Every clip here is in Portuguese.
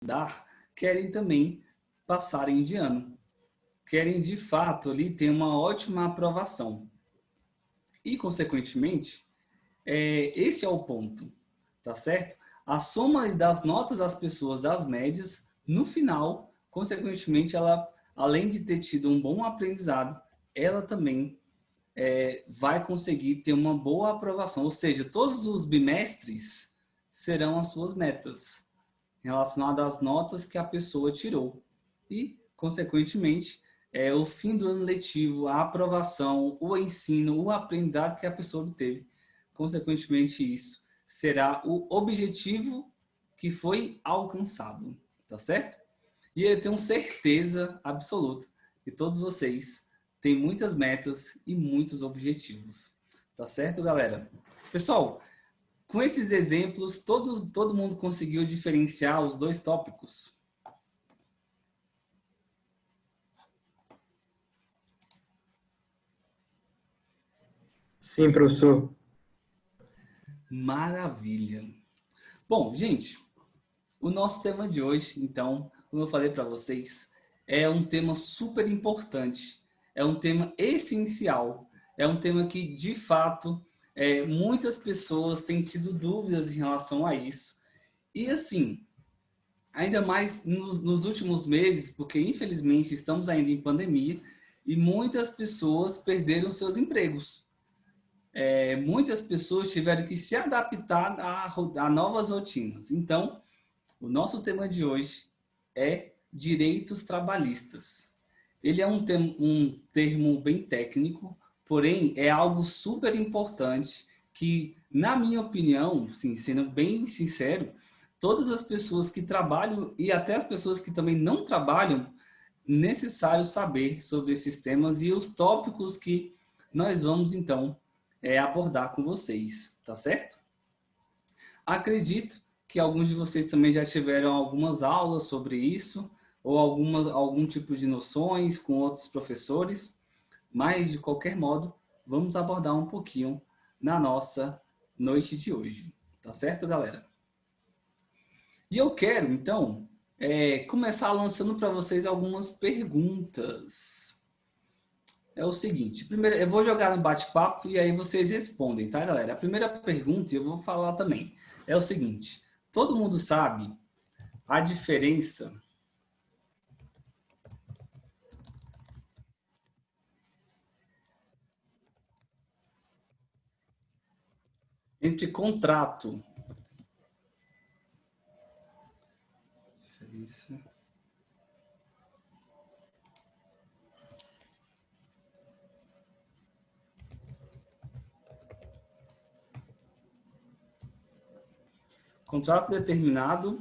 estudar querem também passarem de ano. Querem, de fato, ali ter uma ótima aprovação. E, consequentemente, esse é o ponto, tá certo? A soma das notas das pessoas, das médias, no final, consequentemente, ela, além de ter tido um bom aprendizado, ela também vai conseguir ter uma boa aprovação. Ou seja, todos os bimestres serão as suas metas relacionadas às notas que a pessoa tirou. E, consequentemente, o fim do ano letivo, a aprovação, o ensino, o aprendizado que a pessoa obteve. Consequentemente, isso será o objetivo que foi alcançado, tá certo? E eu tenho certeza absoluta que todos vocês têm muitas metas e muitos objetivos, tá certo, galera? Pessoal, com esses exemplos, todo mundo conseguiu diferenciar os dois tópicos? Sim, professor. Maravilha. Bom, gente, o nosso tema de hoje, então, como eu falei para vocês, é um tema super importante, é um tema essencial, é um tema que, de fato, muitas pessoas têm tido dúvidas em relação a isso. E, assim, ainda mais nos últimos meses, porque, infelizmente, estamos ainda em pandemia e muitas pessoas perderam seus empregos. Muitas pessoas tiveram que se adaptar a novas rotinas. Então, o nosso tema de hoje é direitos trabalhistas. Ele é um termo bem técnico, porém é algo super importante que, na minha opinião, sim, sendo bem sincero, todas as pessoas que trabalham e até as pessoas que também não trabalham, necessário saber sobre esses temas e os tópicos que nós vamos então abordar com vocês, tá certo? Acredito que alguns de vocês também já tiveram algumas aulas sobre isso, ou algum tipo de noções com outros professores, mas de qualquer modo, vamos abordar um pouquinho na nossa noite de hoje, tá certo, galera? E eu quero, então, começar lançando para vocês algumas perguntas. É o seguinte, primeiro eu vou jogar no bate-papo e aí vocês respondem, tá, galera? A primeira pergunta, eu vou falar também, é o seguinte: todo mundo sabe a diferença entre contrato, contrato determinado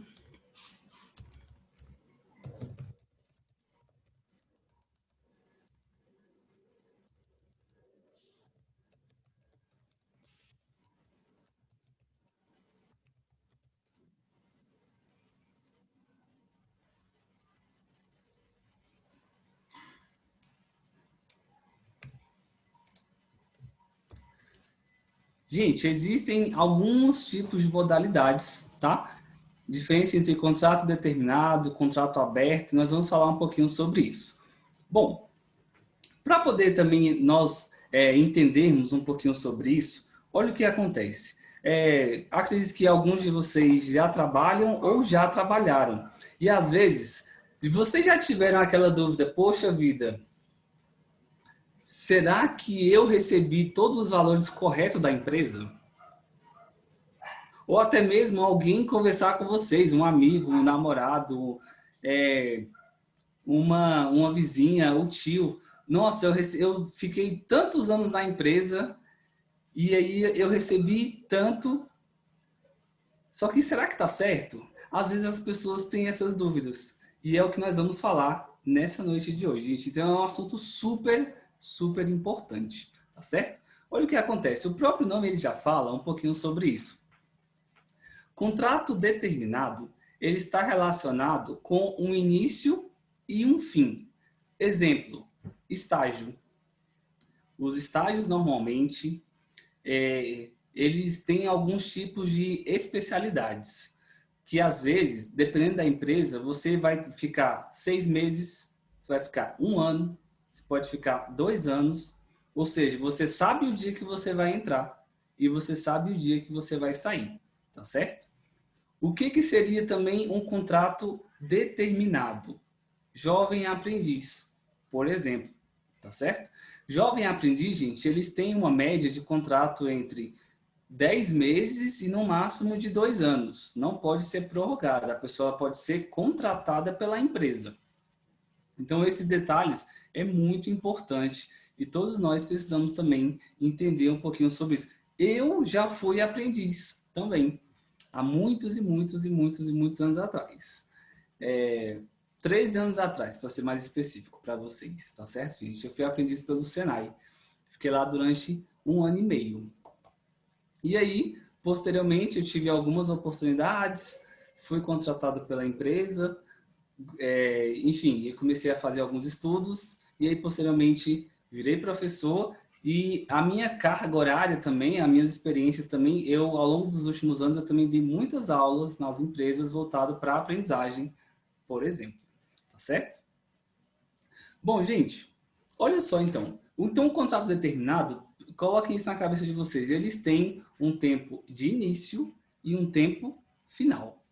Gente, existem alguns tipos de modalidades, tá? Diferença entre contrato determinado, contrato aberto, nós vamos falar um pouquinho sobre isso. Bom, para poder também nós entendermos um pouquinho sobre isso, olha o que acontece. Acredito que alguns de vocês já trabalham ou já trabalharam. E às vezes, vocês já tiveram aquela dúvida, poxa vida, será que eu recebi todos os valores corretos da empresa? Ou até mesmo alguém conversar com vocês, um amigo, um namorado, uma vizinha, o tio. Nossa, eu fiquei tantos anos na empresa e aí eu recebi tanto. Só que será que está certo? Às vezes as pessoas têm essas dúvidas. E é o que nós vamos falar nessa noite de hoje, gente. Então é um assunto super, super importante, tá certo? Olha o que acontece. O próprio nome ele já fala um pouquinho sobre isso. Contrato determinado, ele está relacionado com um início e um fim. Exemplo, estágio. Os estágios normalmente eles têm alguns tipos de especialidades, que às vezes, dependendo da empresa, você vai ficar 6 meses, você vai ficar 1 ano, você pode ficar 2 anos, ou seja, você sabe o dia que você vai entrar e você sabe o dia que você vai sair, tá certo? O que seria também um contrato determinado? Jovem aprendiz, por exemplo, tá certo? Jovem aprendiz, gente, eles têm uma média de contrato entre 10 meses e no máximo de 2 anos. Não pode ser prorrogada, a pessoa pode ser contratada pela empresa. Então, esses detalhes é muito importante e todos nós precisamos também entender um pouquinho sobre isso. Eu já fui aprendiz também, há muitos e muitos e muitos e muitos anos atrás. 3 anos atrás, para ser mais específico para vocês, tá certo, gente? Eu fui aprendiz pelo Senai. Fiquei lá durante 1 ano e meio. E aí, posteriormente, eu tive algumas oportunidades, fui contratado pela empresa, enfim, eu comecei a fazer alguns estudos, e aí, posteriormente, virei professor, e a minha carga horária também, as minhas experiências também, eu, ao longo dos últimos anos, eu também dei muitas aulas nas empresas voltado para a aprendizagem, por exemplo. Tá certo? Bom, gente, olha só então. Então, um contrato determinado, coloquem isso na cabeça de vocês. Eles têm um tempo de início e um tempo final.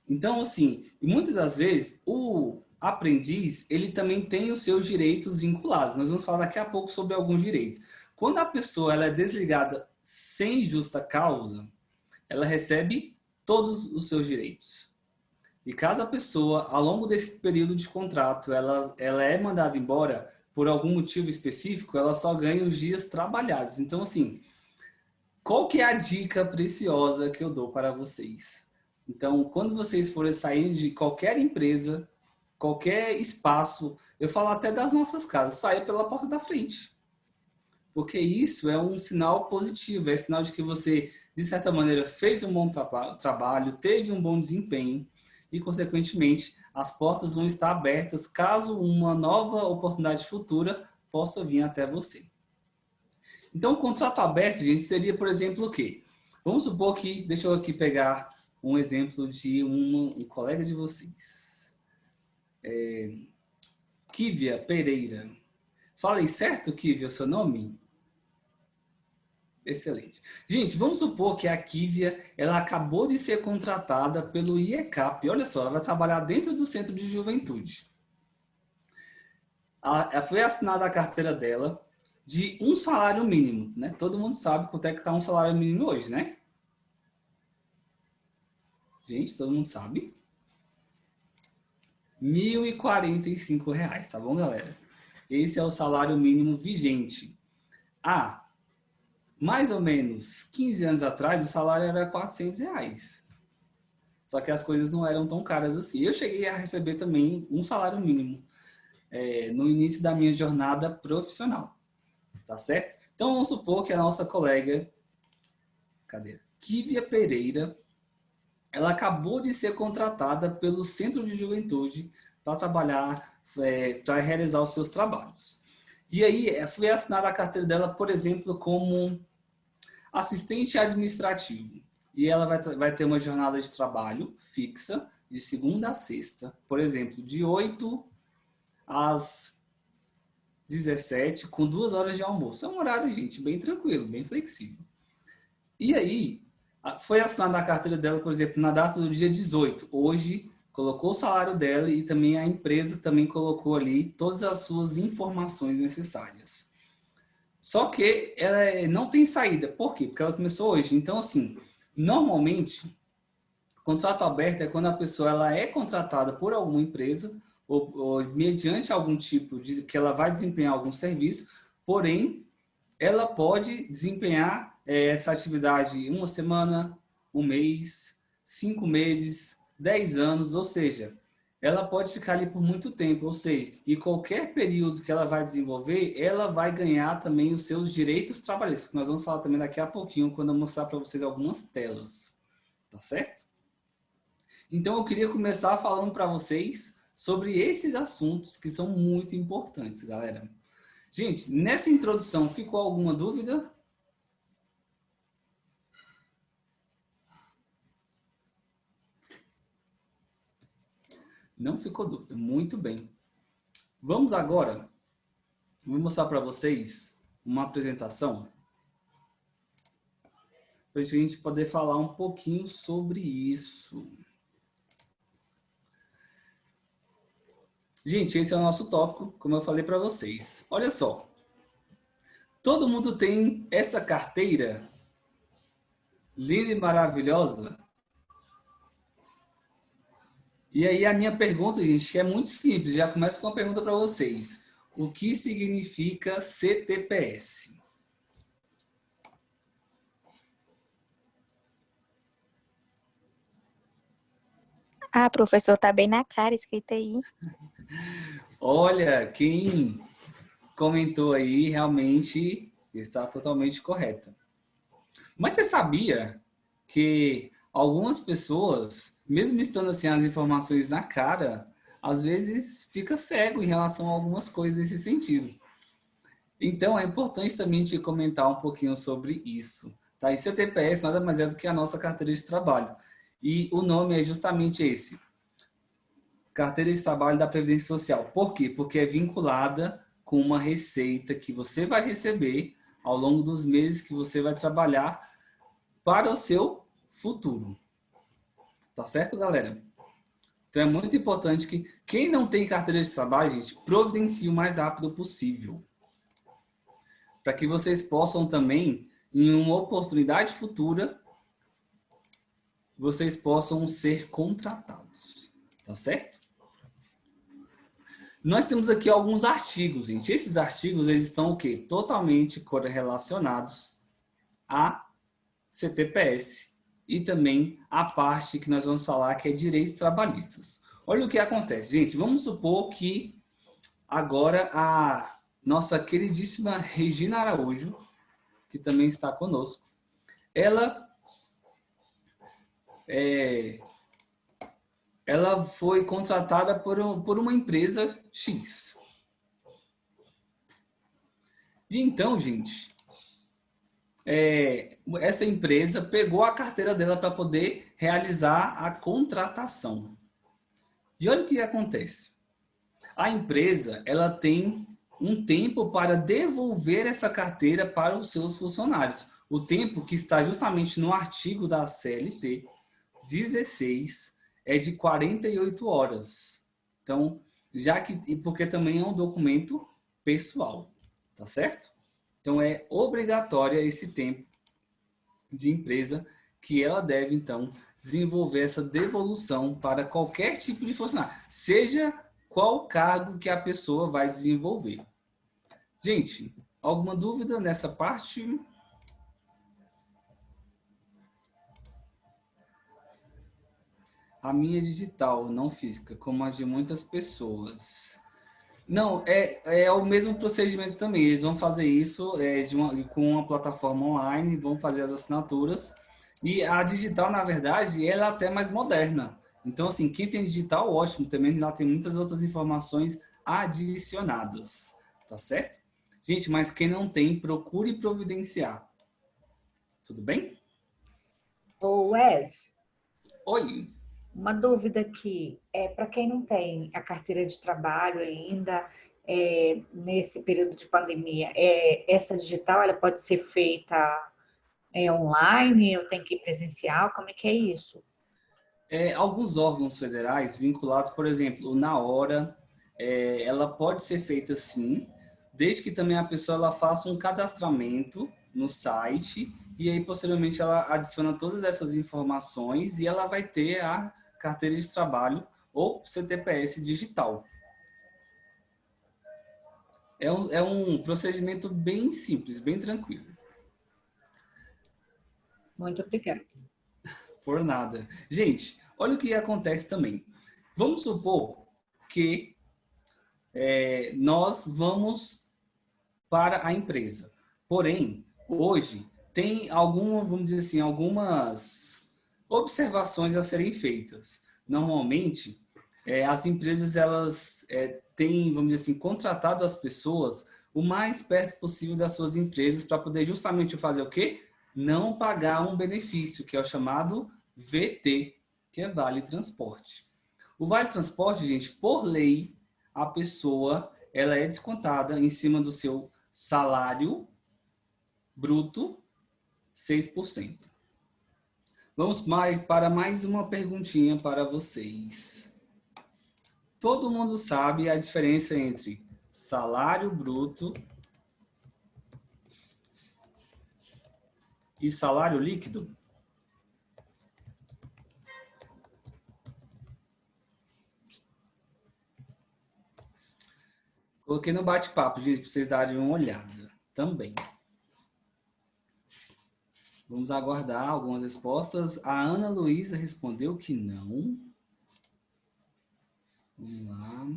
Então, assim, muitas das vezes, o aprendiz, ele também tem os seus direitos vinculados. Nós vamos falar daqui a pouco sobre alguns direitos. Quando a pessoa ela é desligada sem justa causa, ela recebe todos os seus direitos. E caso a pessoa, ao longo desse período de contrato, ela é mandada embora por algum motivo específico, ela só ganha os dias trabalhados. Então, assim, qual que é a dica preciosa que eu dou para vocês? Então, quando vocês forem sair de qualquer empresa, qualquer espaço, eu falo até das nossas casas, saia pela porta da frente. Porque isso é um sinal positivo, é sinal de que você, de certa maneira, fez um bom trabalho, teve um bom desempenho, e, consequentemente, as portas vão estar abertas caso uma nova oportunidade futura possa vir até você. Então, o contrato aberto, gente, seria, por exemplo, o quê? Vamos supor que, deixa eu aqui pegar um exemplo de um colega de vocês. Kívia Pereira. Falei certo, Kívia, o seu nome? Excelente. Gente, vamos supor que a Kívia, ela acabou de ser contratada pelo IECAP. Olha só, ela vai trabalhar dentro do Centro de Juventude. Ela foi assinada a carteira dela de um salário mínimo, né? Todo mundo sabe quanto é que está um salário mínimo hoje, né? Gente, todo mundo sabe? R$ 1.045, tá bom, galera? Esse é o salário mínimo vigente. Mais ou menos 15 anos atrás, o salário era R$ 400. Só que as coisas não eram tão caras assim. Eu cheguei a receber também um salário mínimo no início da minha jornada profissional. Tá certo? Então, vamos supor que a nossa colega, Kívia Pereira, ela acabou de ser contratada pelo Centro de Juventude para trabalhar, para realizar os seus trabalhos. E aí, foi assinada a carteira dela, por exemplo, como assistente administrativo. E ela vai ter uma jornada de trabalho fixa, de segunda a sexta, por exemplo, de 8 às 17, com 2 horas de almoço. É um horário, gente, bem tranquilo, bem flexível. E aí, foi assinada a carteira dela, por exemplo, na data do dia 18. Hoje, colocou o salário dela e também a empresa também colocou ali todas as suas informações necessárias. Só que ela não tem saída. Por quê? Porque ela começou hoje. Então, assim, normalmente, contrato aberto é quando a pessoa ela é contratada por alguma empresa ou mediante algum tipo de que ela vai desempenhar algum serviço, porém, ela pode desempenhar essa atividade 1 semana, 1 mês, 5 meses, 10 anos, ou seja, ela pode ficar ali por muito tempo, ou seja, e qualquer período que ela vai desenvolver, ela vai ganhar também os seus direitos trabalhistas, que nós vamos falar também daqui a pouquinho, quando eu mostrar para vocês algumas telas, tá certo? Então, eu queria começar falando para vocês sobre esses assuntos que são muito importantes, galera. Gente, nessa introdução, ficou alguma dúvida? Não ficou dúvida. Muito bem. Vamos agora, vou mostrar para vocês uma apresentação para a gente poder falar um pouquinho sobre isso. Gente, esse é o nosso tópico, como eu falei para vocês. Olha só. Todo mundo tem essa carteira linda e maravilhosa. E aí a minha pergunta, gente, é muito simples. Já começo com uma pergunta para vocês. O que significa CTPS? Ah, professor, tá bem na cara escrito aí. Olha, quem comentou aí realmente está totalmente correto. Mas você sabia que algumas pessoas, mesmo estando assim as informações na cara, às vezes fica cego em relação a algumas coisas nesse sentido. Então é importante também a gente comentar um pouquinho sobre isso. Tá? E CTPS nada mais é do que a nossa carteira de trabalho. E o nome é justamente esse. Carteira de Trabalho da Previdência Social. Por quê? Porque é vinculada com uma receita que você vai receber ao longo dos meses que você vai trabalhar para o seu futuro. Tá certo, galera? Então é muito importante que quem não tem carteira de trabalho, gente, providencie o mais rápido possível. Para que vocês possam também, em uma oportunidade futura, vocês possam ser contratados. Tá certo? Nós temos aqui alguns artigos, gente. Esses artigos, eles estão o quê? Totalmente correlacionados a CTPS e também a parte que nós vamos falar que é direitos trabalhistas. Olha o que acontece, gente. Vamos supor que agora a nossa queridíssima Regina Araújo, que também está conosco, ela foi contratada por uma empresa X. E então, gente, essa empresa pegou a carteira dela para poder realizar a contratação. E olha o que acontece. A empresa, ela tem um tempo para devolver essa carteira para os seus funcionários. O tempo que está justamente no artigo da CLT 16 é de 48 horas. Então, porque também é um documento pessoal, tá certo? Então, é obrigatório esse tempo de empresa que ela deve, então, desenvolver essa devolução para qualquer tipo de funcionário, seja qual cargo que a pessoa vai desenvolver. Gente, alguma dúvida nessa parte? A minha é digital, não física, como a de muitas pessoas. Não, é o mesmo procedimento também. Eles vão fazer isso com uma plataforma online, vão fazer as assinaturas. E a digital, na verdade, ela é até mais moderna. Então, assim, quem tem digital, ótimo. Também lá tem muitas outras informações adicionadas. Tá certo? Gente, mas quem não tem, procure providenciar. Tudo bem? Ô Wes, Oi. uma dúvida aqui, para quem não tem a carteira de trabalho ainda, nesse período de pandemia, essa digital ela pode ser feita online, eu tenho que ir presencial, como é que é isso? Alguns órgãos federais vinculados, por exemplo, na hora, ela pode ser feita sim, desde que também a pessoa ela faça um cadastramento no site e aí posteriormente ela adiciona todas essas informações e ela vai ter a carteira de trabalho ou CTPS digital. É um procedimento bem simples, bem tranquilo. Muito obrigada. Por nada. Gente, olha o que acontece também. Vamos supor que nós vamos para a empresa. Porém, hoje tem vamos dizer assim, algumas observações a serem feitas. Normalmente, as empresas elas têm, vamos dizer assim, contratado as pessoas o mais perto possível das suas empresas para poder justamente fazer o quê? Não pagar um benefício, que é o chamado VT, que é Vale Transporte. O Vale Transporte, gente, por lei, a pessoa ela é descontada em cima do seu salário bruto 6%. Vamos para mais uma perguntinha para vocês. Todo mundo sabe a diferença entre salário bruto e salário líquido? Coloquei no bate-papo, gente, para vocês darem uma olhada também. Vamos aguardar algumas respostas. A Ana Luísa respondeu que não. Vamos lá.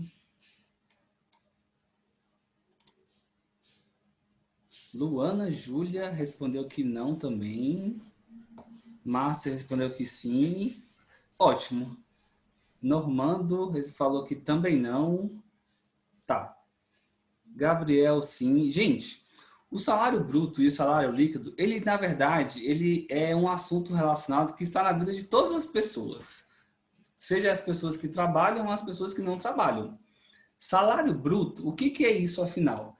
Luana Júlia respondeu que não também. Márcia respondeu que sim. Ótimo. Normando falou que também não. Tá. Gabriel, sim. Gente, o salário bruto e o salário líquido, ele, na verdade, ele é um assunto relacionado que está na vida de todas as pessoas. Seja as pessoas que trabalham ou as pessoas que não trabalham. Salário bruto, o que é isso, afinal?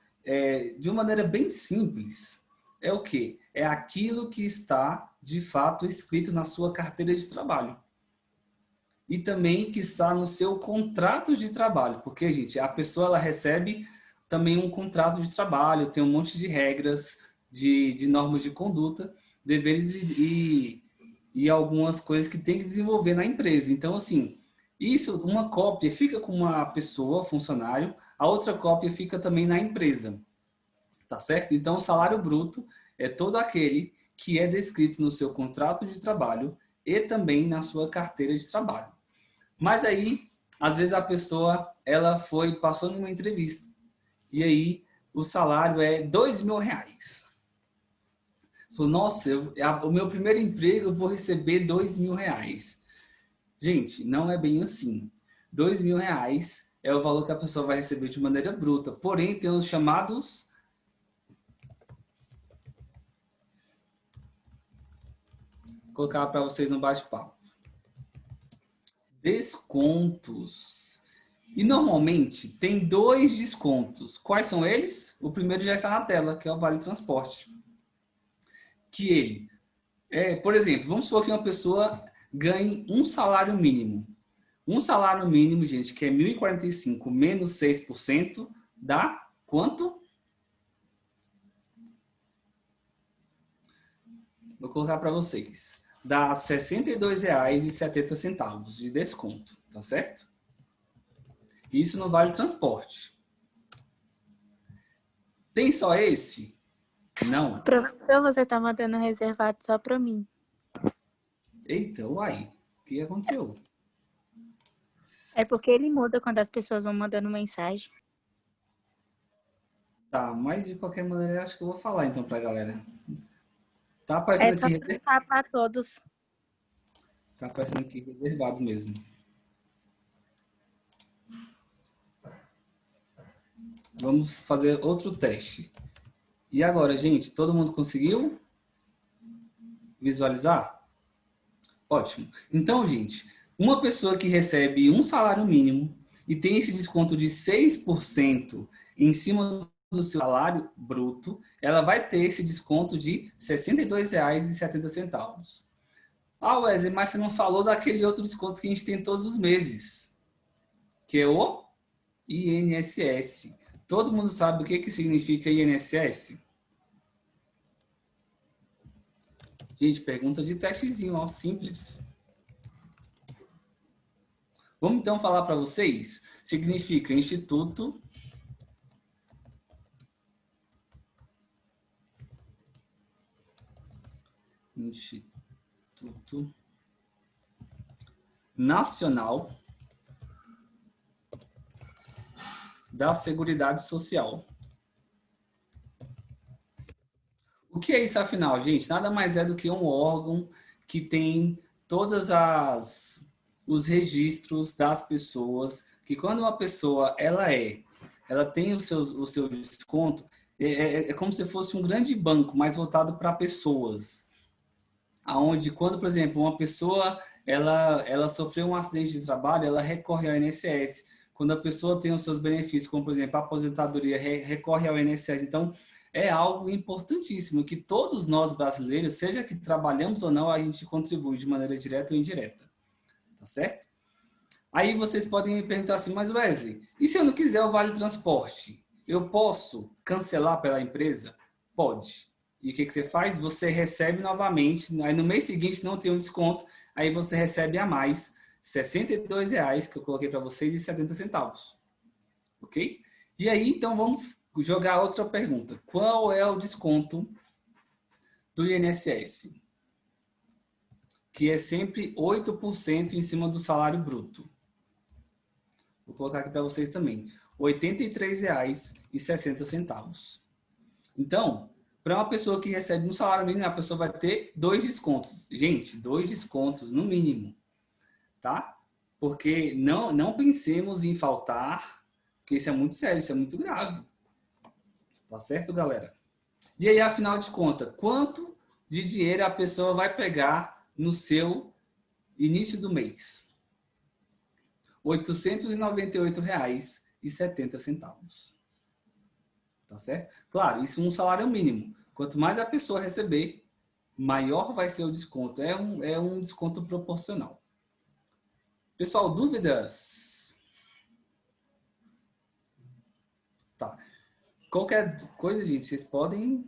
De uma maneira bem simples, é o quê? É aquilo que está, de fato, escrito na sua carteira de trabalho. E também que está no seu contrato de trabalho. Porque, gente, a pessoa ela recebe também um contrato de trabalho, tem um monte de regras, de normas de conduta, deveres e algumas coisas que tem que desenvolver na empresa. Então, assim, isso, uma cópia fica com uma pessoa, funcionário, a outra cópia fica também na empresa. Tá certo? Então, o salário bruto é todo aquele que é descrito no seu contrato de trabalho e também na sua carteira de trabalho. Mas aí, às vezes a pessoa, ela passou numa entrevista e aí o salário é R$2.000. Falou, nossa, o meu primeiro emprego eu vou receber R$2.000. Gente, não é bem assim. R$2.000 é o valor que a pessoa vai receber de maneira bruta. Porém, tem os chamados vou colocar para vocês no bate-papo. Descontos. E normalmente tem 2 descontos. Quais são eles? O primeiro já está na tela, que é o Vale Transporte. Que ele por exemplo, vamos supor que uma pessoa ganhe um salário mínimo. Um salário mínimo, gente, que é 1.045 menos 6%, dá quanto? Vou colocar para vocês. Dá R$ 62,70 de desconto, tá certo? Isso no Vale Transporte. Tem só esse? Não. Professor, você tá mandando reservado só para mim. Eita, uai. O que aconteceu? É porque ele muda quando as pessoas vão mandando mensagem. Tá, mas de qualquer maneira, eu acho que eu vou falar então pra galera. Tá É aparecendo só aqui, clicar para todos. tá aparecendo aqui reservado mesmo. Vamos fazer outro teste. E agora, gente, todo mundo conseguiu visualizar? Ótimo. Então, gente, uma pessoa que recebe um salário mínimo e tem esse desconto de 6% em cima do seu salário bruto, ela vai ter esse desconto de R$ 62,70. Ah, Wesley, mas você não falou daquele outro desconto que a gente tem todos os meses, que é o INSS. Todo mundo sabe o que significa INSS? Gente, pergunta de testezinho, ó, simples. Vamos então falar para vocês? Significa Instituto Nacional da Seguridade Social. O que é isso, afinal, gente? Nada mais é do que um órgão que tem todas os registros das pessoas, que quando uma pessoa ela tem o seu desconto, é como se fosse um grande banco, mas voltado para pessoas. Aonde, quando, por exemplo, uma pessoa ela sofreu um acidente de trabalho, ela recorre ao INSS. Quando a pessoa tem os seus benefícios, como por exemplo a aposentadoria, recorre ao INSS. Então, é algo importantíssimo que todos nós brasileiros, seja que trabalhamos ou não, a gente contribui de maneira direta ou indireta. Tá certo? Aí vocês podem me perguntar assim, mas Wesley, e se eu não quiser o Vale Transporte? Eu posso cancelar pela empresa? Pode. E o que você faz? Você recebe novamente, aí no mês seguinte não tem um desconto, aí você recebe a mais R$ 62,00 que eu coloquei para vocês e 70 centavos. Ok? E aí, então, vamos jogar outra pergunta. Qual é o desconto do INSS? Que é sempre 8% em cima do salário bruto. Vou colocar aqui para vocês também. R$ 83,60. Então, para uma pessoa que recebe um salário mínimo, a pessoa vai ter 2 descontos. Gente, 2 descontos no mínimo. Tá? Porque não pensemos em faltar, porque isso é muito sério, isso é muito grave. Tá certo, galera? E aí, afinal de contas, quanto de dinheiro a pessoa vai pegar no seu início do mês? R$ 898,70. Tá certo? Claro, isso é um salário mínimo. Quanto mais a pessoa receber, maior vai ser o desconto. É um desconto proporcional. Pessoal, dúvidas? Tá. Qualquer coisa, gente, vocês podem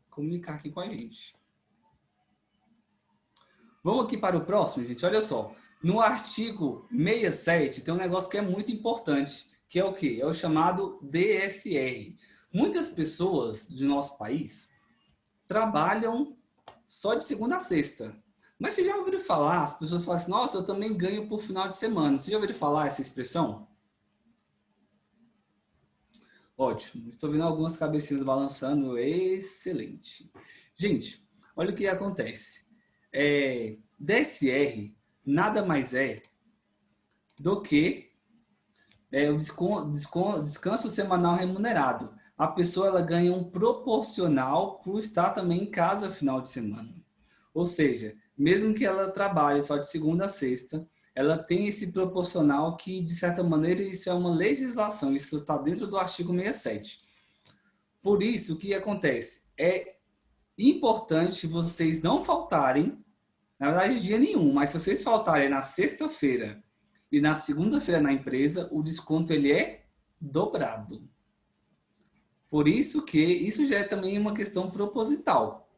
comunicar aqui com a gente. Vamos aqui para o próximo, gente. Olha só. No artigo 67 tem um negócio que é muito importante, que é o quê? É o chamado DSR. Muitas pessoas do nosso país trabalham só de segunda a sexta. Mas você já ouviu falar, as pessoas falam assim, nossa, eu também ganho por final de semana. Você já ouviu falar essa expressão? Ótimo. Estou vendo algumas cabecinhas balançando. Excelente. Gente, olha o que acontece. DSR nada mais é do que o descanso semanal remunerado. A pessoa ela ganha um proporcional por estar também em casa final de semana. Ou seja, mesmo que ela trabalhe só de segunda a sexta, ela tem esse proporcional que, de certa maneira, isso é uma legislação, isso está dentro do artigo 67. Por isso, o que acontece? É importante vocês não faltarem, na verdade, dia nenhum, mas se vocês faltarem na sexta-feira e na segunda-feira na empresa, o desconto ele é dobrado. Por isso que isso já é também uma questão proposital,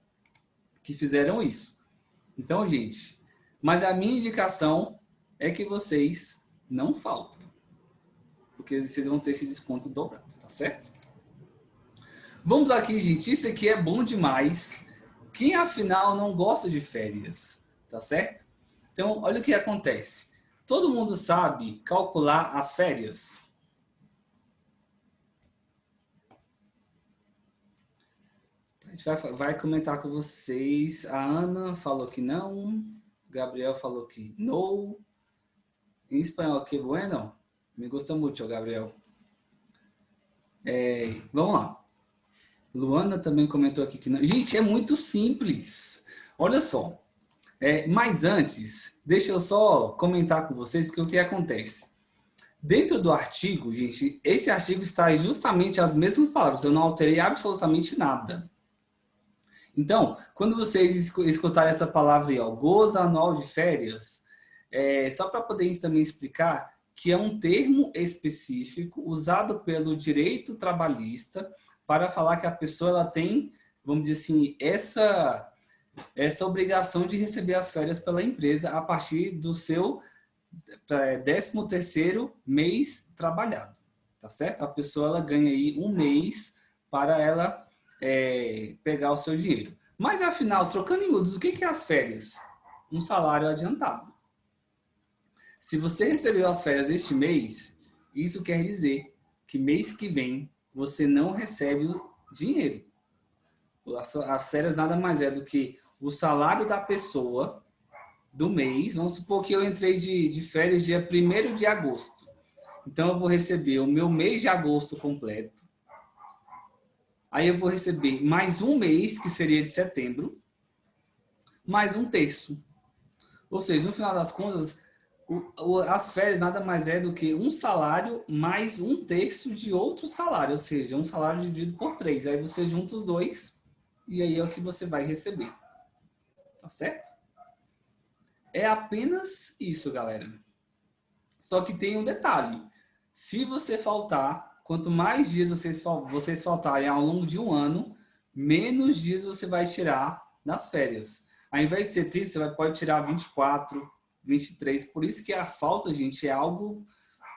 que fizeram isso. Então, gente, mas a minha indicação é que vocês não faltem, porque vocês vão ter esse desconto dobrado, tá certo? Vamos aqui, gente, isso aqui é bom demais. Quem, afinal, não gosta de férias, tá certo? Então, olha o que acontece. Todo mundo sabe calcular as férias? A gente vai comentar com vocês. A Ana falou que não. Gabriel falou que não. Em espanhol, que bueno. Me gusta mucho, Gabriel. Vamos lá. Luana também comentou aqui que não. Gente, é muito simples. Olha só. Mas antes, deixa eu só comentar com vocês, porque o que acontece? Dentro do artigo, gente, esse artigo está justamente as mesmas palavras. Eu não alterei absolutamente nada. Então, quando vocês escutarem essa palavra aí, ó, gozo anual de férias, só para poder também explicar que é um termo específico usado pelo direito trabalhista para falar que a pessoa ela tem, vamos dizer assim, essa obrigação de receber as férias pela empresa a partir do seu 13º mês trabalhado, tá certo? A pessoa ela ganha aí um mês para ela pegar o seu dinheiro. Mas afinal, trocando em miúdos, o que é as férias? Um salário adiantado. Se você recebeu as férias este mês, isso quer dizer que mês que vem você não recebe o dinheiro. As férias nada mais é do que o salário da pessoa do mês. Vamos supor que eu entrei de férias dia 1º de agosto. Então, eu vou receber o meu mês de agosto completo. Aí eu vou receber mais um mês, que seria de setembro, mais um terço. Ou seja, no final das contas, as férias nada mais é do que um salário mais um terço de outro salário, ou seja, um salário dividido por 3. Aí você junta os dois e aí é o que você vai receber. Tá certo? É apenas isso, galera. Só que tem um detalhe. Se você faltar, quanto mais dias vocês faltarem ao longo de um ano, menos dias você vai tirar nas férias. Ao invés de ser 30, você pode tirar 24, 23. Por isso que a falta, gente, é algo,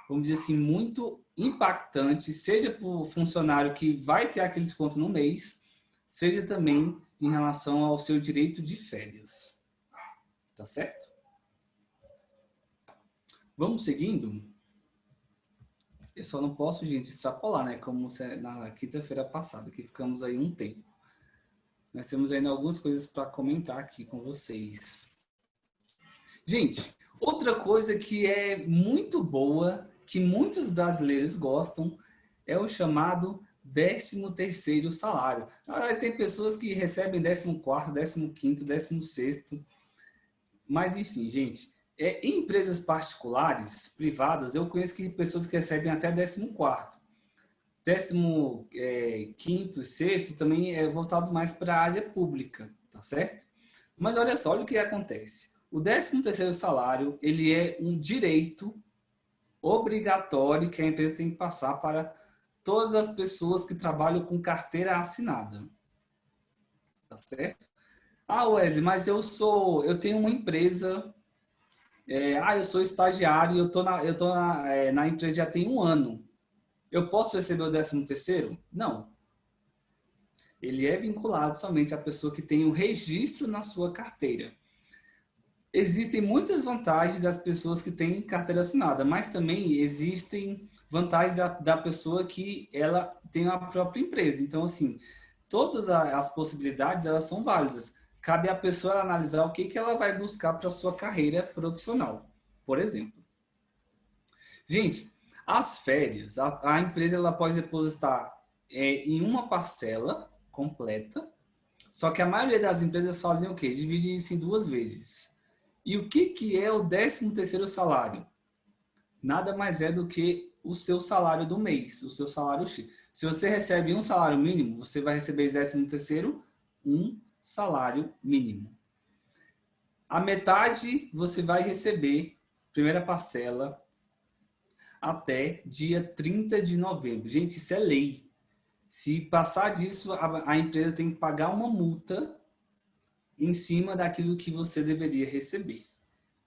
vamos dizer assim, muito impactante, seja para o funcionário que vai ter aquele desconto no mês, seja também em relação ao seu direito de férias. Tá certo? Vamos seguindo? Eu só não posso, gente, extrapolar, né? Como na quinta-feira passada, que ficamos aí um tempo. Nós temos ainda algumas coisas para comentar aqui com vocês. Gente, outra coisa que é muito boa, que muitos brasileiros gostam, é o chamado 13º salário. Na verdade, tem pessoas que recebem 14º, 15º, 16º. Mas, enfim, gente, em empresas particulares, privadas, eu conheço pessoas que recebem até 14º. 15º, sexto também é voltado mais para a área pública, tá certo? Mas olha só, olha o que acontece. O 13º salário, ele é um direito obrigatório que a empresa tem que passar para todas as pessoas que trabalham com carteira assinada. Tá certo? Ah, Wesley, mas eu tenho uma empresa, eu sou estagiário e eu tô na empresa já tem um ano. Eu posso receber o 13º? Não. Ele é vinculado somente à pessoa que tem o registro na sua carteira. Existem muitas vantagens das pessoas que têm carteira assinada, mas também existem vantagens da pessoa que ela tem a própria empresa. Então, assim, todas as possibilidades, elas são válidas. Cabe à pessoa analisar o que ela vai buscar para a sua carreira profissional, por exemplo. Gente, as férias, a empresa ela pode depositar em uma parcela completa, só que a maioria das empresas fazem o quê? Dividem isso em 2 vezes. E o que é o 13º salário? Nada mais é do que o seu salário do mês, o seu salário X. Se você recebe um salário mínimo, você vai receber 13º, um salário mínimo. A metade você vai receber, primeira parcela, até dia 30 de novembro. Gente, isso é lei. Se passar disso, a empresa tem que pagar uma multa em cima daquilo que você deveria receber.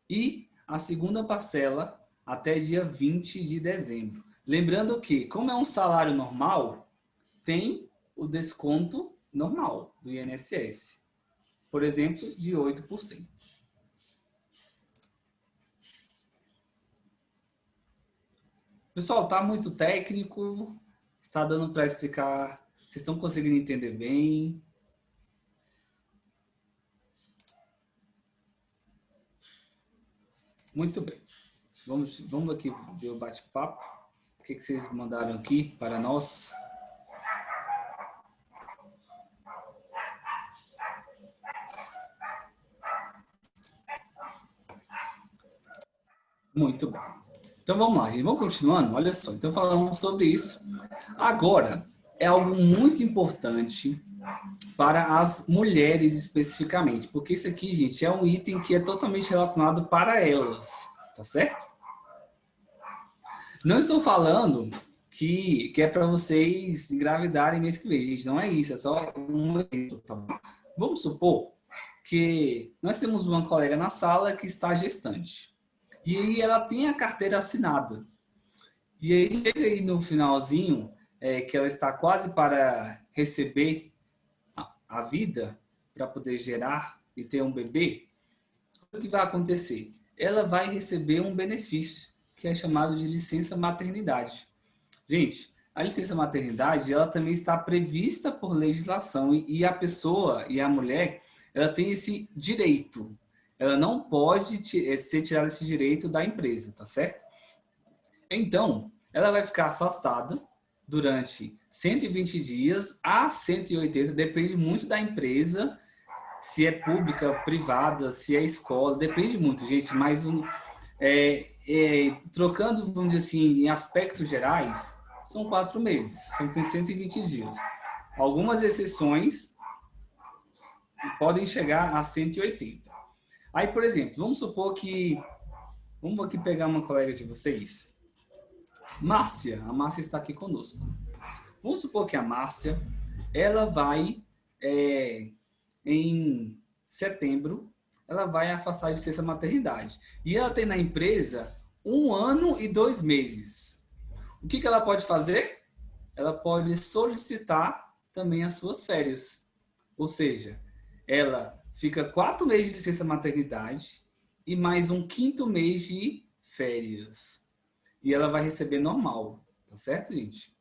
E a segunda parcela até dia 20 de dezembro. Lembrando que, como é um salário normal, tem o desconto normal do INSS. Por exemplo, de 8%. Pessoal, está muito técnico, está dando para explicar, vocês estão conseguindo entender bem? Muito bem. Vamos aqui ver o bate-papo. O que vocês mandaram aqui para nós? Muito bem. Então vamos lá, gente. Vamos continuando? Olha só, então falamos sobre isso. Agora, é algo muito importante para as mulheres especificamente, porque isso aqui, gente, é um item que é totalmente relacionado para elas, tá certo? Não estou falando que é para vocês engravidarem mês que vem, gente, não é isso, é só um exemplo, tá bom? Vamos supor que nós temos uma colega na sala que está gestante. E aí ela tem a carteira assinada. E aí chega aí no finalzinho, que ela está quase para receber a vida, para poder gerar e ter um bebê, o que vai acontecer? Ela vai receber um benefício, que é chamado de licença maternidade. Gente, a licença maternidade, ela também está prevista por legislação e a pessoa e a mulher, ela tem esse direito. Ela não pode ser tirada esse direito da empresa, tá certo? Então, ela vai ficar afastada durante 120 dias a 180, depende muito da empresa se é pública, privada, se é escola, depende muito, gente, mas trocando, vamos dizer assim, em aspectos gerais, são 4 meses, tem 120 dias. Algumas exceções podem chegar a 180. Aí, por exemplo, vamos aqui pegar uma colega de vocês, Márcia. A Márcia está aqui conosco. Vamos supor que a Márcia, ela vai, em setembro, ela vai afastar de licença maternidade. E ela tem na empresa 1 ano e 2 meses. O que ela pode fazer? Ela pode solicitar também as suas férias. Ou seja, ela fica 4 meses de licença maternidade e mais um 5º mês de férias. E ela vai receber normal, tá certo, gente?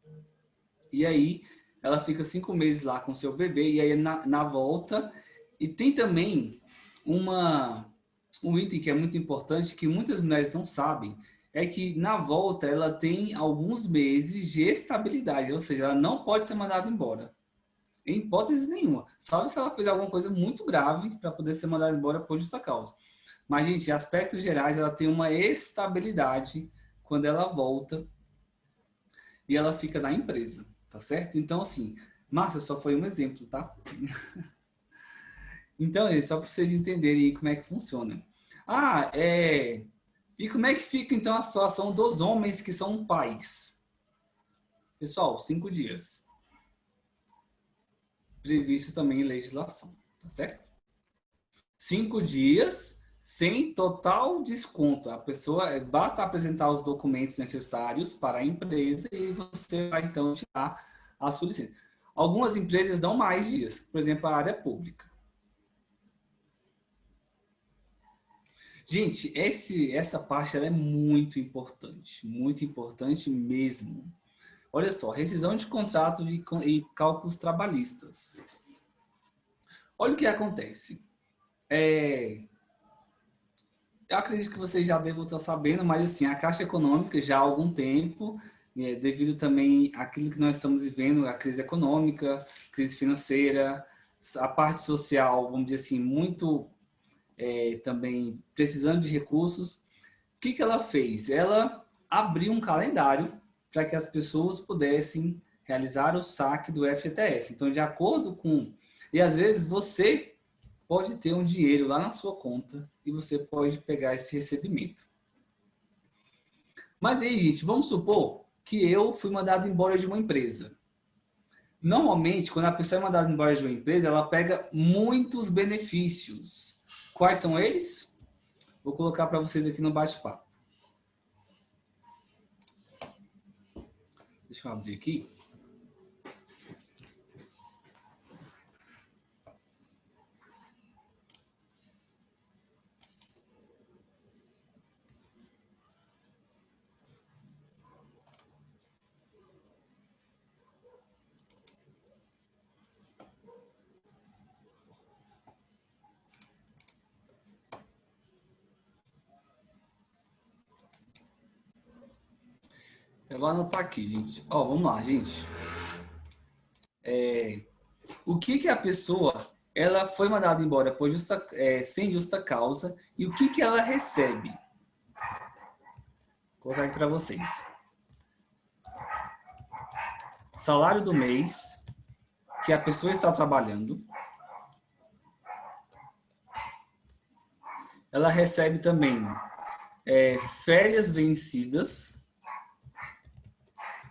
E aí, ela fica 5 meses lá com seu bebê, e aí na volta. E tem também um item que é muito importante, que muitas mulheres não sabem, é que na volta ela tem alguns meses de estabilidade, ou seja, ela não pode ser mandada embora. Em hipótese nenhuma. Salvo se ela fez alguma coisa muito grave para poder ser mandada embora por justa causa. Mas, gente, em aspectos gerais, ela tem uma estabilidade quando ela volta e ela fica na empresa, tá certo? Então, assim, Márcia só foi um exemplo, tá? Então, é só para vocês entenderem como é que funciona. E como é que fica, então, a situação dos homens que são pais? Pessoal, 5 dias. Previsto também em legislação, tá certo? 5 dias sem total desconto. A pessoa, basta apresentar os documentos necessários para a empresa e você vai, então, tirar a sua licença. Algumas empresas dão mais dias, por exemplo, a área pública. Gente, essa parte ela é muito importante mesmo. Olha só, rescisão de contrato e cálculos trabalhistas. Olha o que acontece. Eu acredito que vocês já devem estar sabendo, mas assim, a Caixa Econômica já há algum tempo, devido também àquilo que nós estamos vivendo, a crise econômica, crise financeira, a parte social, vamos dizer assim, muito também precisando de recursos. O que ela fez? Ela abriu um calendário para que as pessoas pudessem realizar o saque do FGTS. Então, de acordo com... E às vezes você pode ter um dinheiro lá na sua conta e você pode pegar esse recebimento. Mas aí, gente, vamos supor que eu fui mandado embora de uma empresa. Normalmente, quando a pessoa é mandada embora de uma empresa, ela pega muitos benefícios. Quais são eles? Vou colocar para vocês aqui no bate-papo. Deixa eu abrir aqui. Eu vou anotar aqui, gente. Ó, vamos lá, gente. O que a pessoa ela foi mandada embora por sem justa causa e o que ela recebe? Vou colocar aqui para vocês. Salário do mês que a pessoa está trabalhando. Ela recebe também férias vencidas,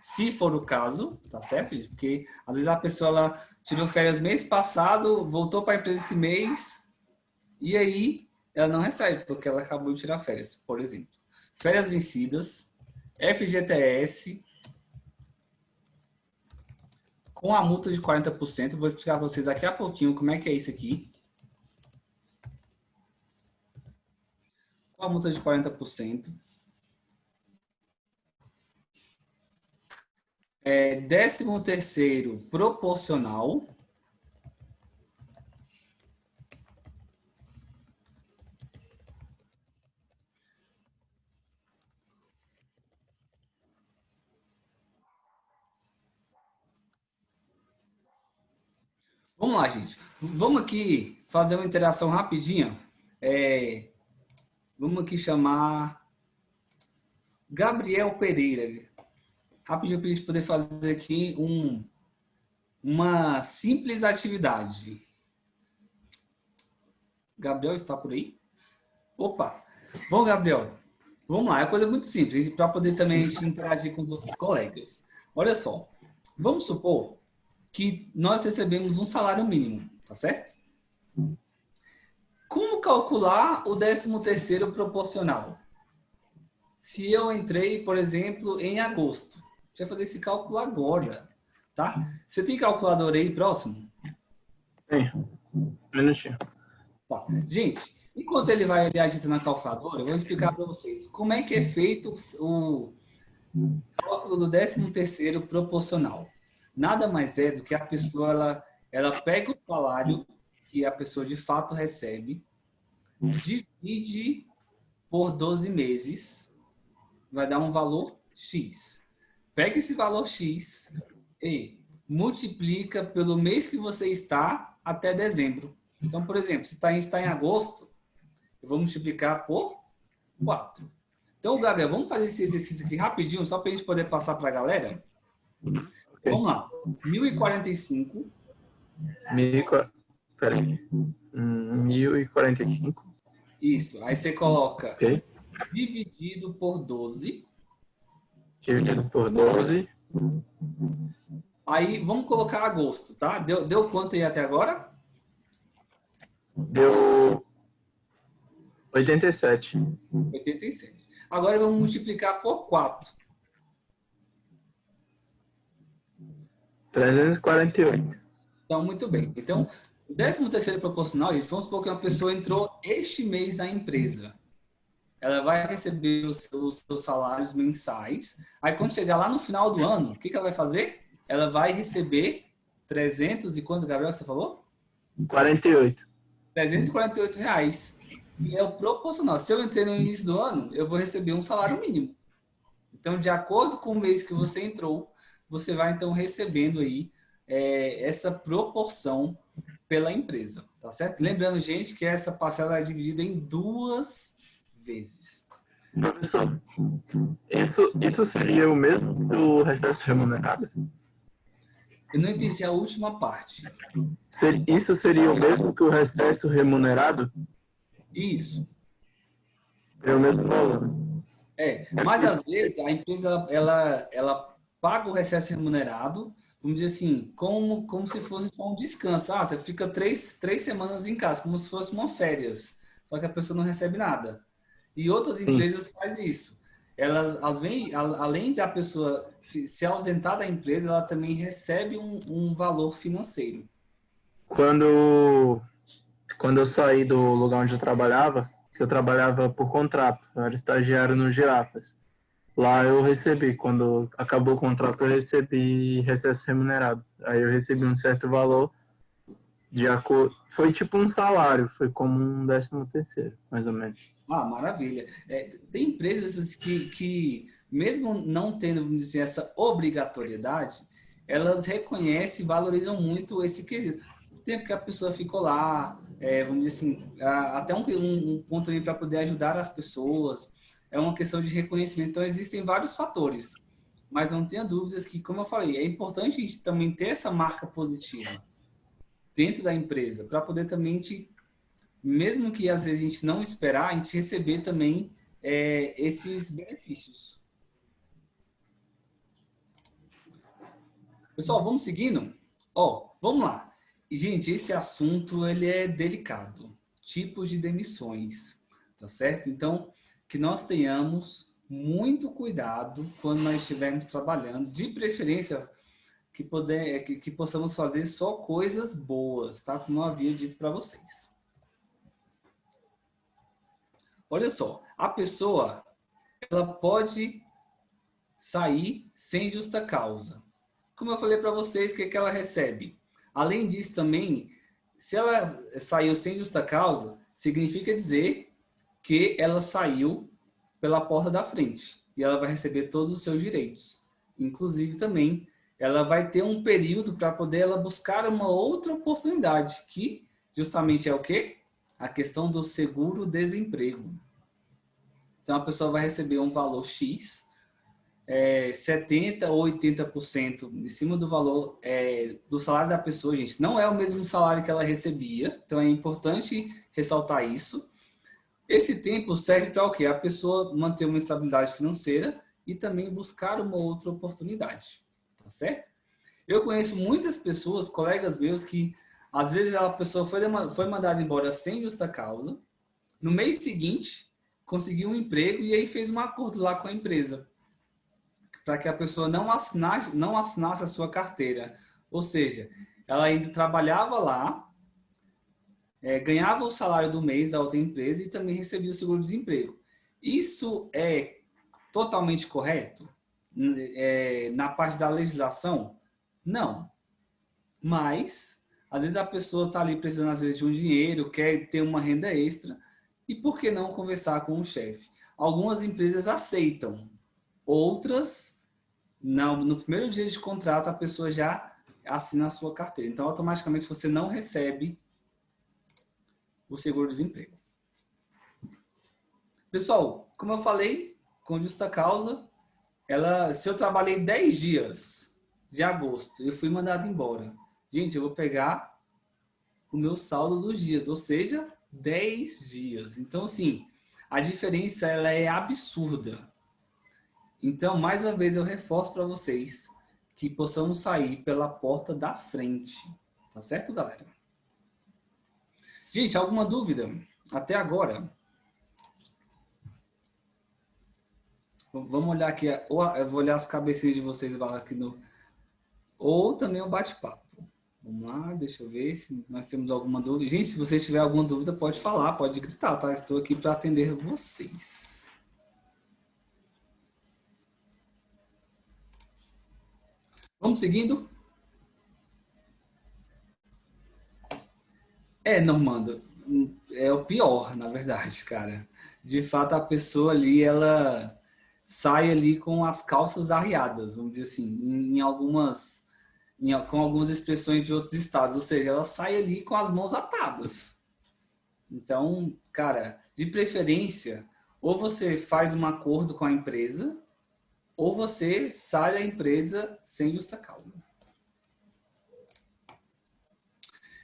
se for o caso, tá certo? Porque às vezes a pessoa ela tirou férias mês passado, voltou para a empresa esse mês e aí ela não recebe porque ela acabou de tirar férias, por exemplo. Férias vencidas, FGTS com a multa de 40%. Vou explicar para vocês daqui a pouquinho como é que é isso aqui. Com a multa de 40%. 13º proporcional. Vamos lá, gente. Vamos aqui fazer uma interação rapidinha. Vamos aqui chamar Gabriel Pereira. Rapidinho para a gente poder fazer aqui uma simples atividade. Gabriel está por aí? Opa! Bom, Gabriel, vamos lá. É uma coisa muito simples, para poder também a gente interagir com os outros colegas. Olha só, vamos supor que nós recebemos um salário mínimo, tá certo? Como calcular o 13º proporcional? Se eu entrei, por exemplo, em agosto, a gente vai fazer esse cálculo agora, tá? Você tem calculadora aí próximo? Tem. Um minutinho. Tá. Gente, enquanto ele vai ali agitando na calculadora, eu vou explicar para vocês como é que é feito o cálculo do 13º proporcional. Nada mais é do que a pessoa, ela pega o salário que a pessoa de fato recebe, divide por 12 meses, vai dar um valor X. Pega esse valor X e multiplica pelo mês que você está até dezembro. Então, por exemplo, se a gente está em agosto, eu vou multiplicar por 4. Então, Gabriel, vamos fazer esse exercício aqui rapidinho, só para a gente poder passar para a galera? Okay. Vamos lá. 1045. Peraí. 1045. Isso. Aí você coloca dividido por 12. Dividido por 12. Aí, vamos colocar agosto, tá? Deu quanto aí até agora? Deu 87. 87. Agora vamos multiplicar por 4. 348. Então, muito bem. Então, o 13º proporcional, gente, vamos supor que uma pessoa entrou este mês na empresa. Ela vai receber os seus salários mensais. Aí, quando chegar lá no final do ano, o que ela vai fazer? Ela vai receber 300 e quanto, Gabriel, você falou? 48. 348 reais. E é o proporcional. Se eu entrei no início do ano, eu vou receber um salário mínimo. Então, de acordo com o mês que você entrou, você vai, então, recebendo aí essa proporção pela empresa, tá certo? Lembrando, gente, que essa parcela é dividida em 2 vezes. Professor, isso seria o mesmo do recesso remunerado? Eu não entendi a última parte. Isso seria o mesmo que o recesso remunerado? Isso. Seria o mesmo valor. Mas às vezes a empresa ela paga o recesso remunerado, vamos dizer assim, como se fosse só um descanso. Você fica 3 semanas em casa, como se fosse uma férias. Só que a pessoa não recebe nada. E outras empresas fazem isso. Elas, além de a pessoa se ausentar da empresa, ela também recebe um valor financeiro. Quando eu saí do lugar onde eu trabalhava por contrato, eu era estagiário no Girafas. Lá eu recebi, quando acabou o contrato, eu recebi recesso remunerado. Aí eu recebi um certo valor de acordo. Foi tipo um salário, foi como um 13º, mais ou menos. Maravilha. Tem empresas que, mesmo não tendo, vamos dizer, essa obrigatoriedade, elas reconhecem e valorizam muito esse quesito. O tempo que a pessoa ficou lá, vamos dizer assim, até um ponto aí para poder ajudar as pessoas, é uma questão de reconhecimento. Então, existem vários fatores, mas não tenha dúvidas que, como eu falei, é importante a gente também ter essa marca positiva dentro da empresa, para poder também mesmo que às vezes a gente não esperar, a gente receber também esses benefícios. Pessoal, vamos seguindo? Vamos lá. Gente, esse assunto ele é delicado. Tipos de demissões, tá certo? Então, que nós tenhamos muito cuidado quando nós estivermos trabalhando, de preferência que possamos fazer só coisas boas, tá? Como eu havia dito para vocês. Olha só, a pessoa ela pode sair sem justa causa. Como eu falei para vocês, o que ela recebe? Além disso também, se ela saiu sem justa causa, significa dizer que ela saiu pela porta da frente e ela vai receber todos os seus direitos. Inclusive também ela vai ter um período para poder ela buscar uma outra oportunidade, que justamente é o quê? A questão do seguro-desemprego. Então, a pessoa vai receber um valor X, 70% ou 80% em cima do valor do salário da pessoa, gente. Não é o mesmo salário que ela recebia, então é importante ressaltar isso. Esse tempo serve para o quê? A pessoa manter uma estabilidade financeira e também buscar uma outra oportunidade, tá certo? Eu conheço muitas pessoas, colegas meus, que às vezes a pessoa foi mandada embora sem justa causa, no mês seguinte conseguiu um emprego e aí fez um acordo lá com a empresa para que a pessoa não assinasse a sua carteira. Ou seja, ela ainda trabalhava lá, ganhava o salário do mês da outra empresa e também recebia o seguro-desemprego. Isso é totalmente correto? Na parte da legislação? Não. Mas, às vezes a pessoa está ali precisando, às vezes, de um dinheiro, quer ter uma renda extra, e por que não conversar com o chefe? Algumas empresas aceitam, outras, no primeiro dia de contrato, a pessoa já assina a sua carteira. Então, automaticamente, você não recebe o seguro-desemprego. Pessoal, como eu falei, com justa causa, se eu trabalhei 10 dias de agosto e fui mandado embora, gente, eu vou pegar o meu saldo dos dias, ou seja, 10 dias. Então, assim, a diferença ela é absurda. Então, mais uma vez, eu reforço para vocês que possamos sair pela porta da frente. Tá certo, galera? Gente, alguma dúvida até agora? Vamos olhar aqui, eu vou olhar as cabecinhas de vocês aqui ou também o bate-papo. Vamos lá, deixa eu ver se nós temos alguma dúvida. Gente, se vocês tiverem alguma dúvida, pode falar, pode gritar, tá? Estou aqui para atender vocês. Vamos seguindo? Normando, é o pior, na verdade, cara. De fato, a pessoa ali, ela sai ali com as calças arriadas, vamos dizer assim, com algumas expressões de outros estados, ou seja, ela sai ali com as mãos atadas. Então, cara, de preferência, ou você faz um acordo com a empresa, ou você sai da empresa sem justa causa.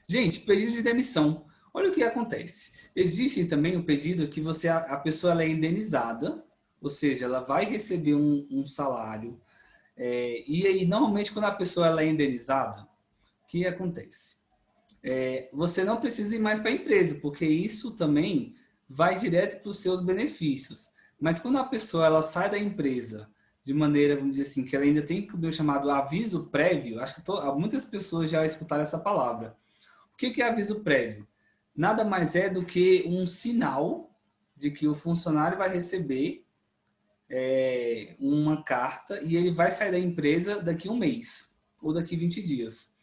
Gente, pedido de demissão. Olha o que acontece. Existe também o pedido que a pessoa ela é indenizada, ou seja, ela vai receber um salário. E aí, normalmente, quando a pessoa ela é indenizada, o que acontece? Você não precisa ir mais para a empresa, porque isso também vai direto para os seus benefícios. Mas quando a pessoa ela sai da empresa de maneira, vamos dizer assim, que ela ainda tem o chamado aviso prévio, acho que muitas pessoas já escutaram essa palavra. O que é aviso prévio? Nada mais é do que um sinal de que o funcionário vai receber uma carta e ele vai sair da empresa daqui a um mês ou daqui 20 dias.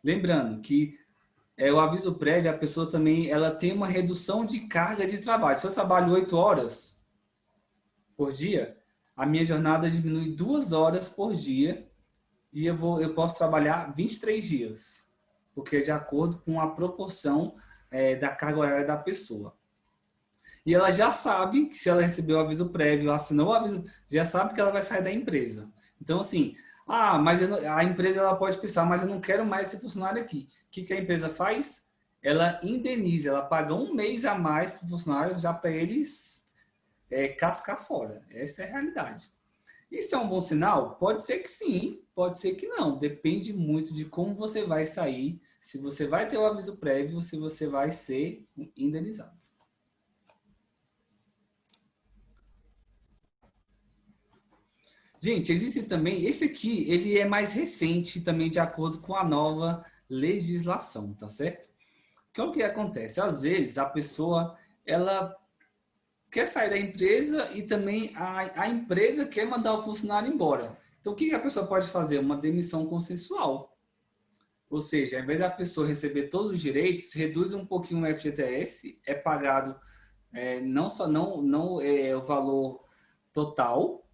Lembrando que o aviso prévio, a pessoa também ela tem uma redução de carga de trabalho. Se eu trabalho 8 horas por dia, a minha jornada diminui 2 horas por dia e eu posso trabalhar 23 dias, porque é de acordo com a proporção da carga horária da pessoa. E ela já sabe que se ela recebeu o aviso prévio, assinou o aviso, já sabe que ela vai sair da empresa. Então, assim, mas a empresa ela pode pensar, mas eu não quero mais esse funcionário aqui. O que a empresa faz? Ela indeniza, ela paga um mês a mais para o funcionário, já para eles cascar fora. Essa é a realidade. Isso é um bom sinal? Pode ser que sim, pode ser que não. Depende muito de como você vai sair, se você vai ter o aviso prévio ou se você vai ser indenizado. Gente, existe também, esse aqui, ele é mais recente também de acordo com a nova legislação, tá certo? Que é o que acontece? Às vezes a pessoa, ela quer sair da empresa e também a empresa quer mandar o funcionário embora. Então, o que a pessoa pode fazer? Uma demissão consensual. Ou seja, ao invés da pessoa receber todos os direitos, reduz um pouquinho o FGTS, é pagado não o valor total,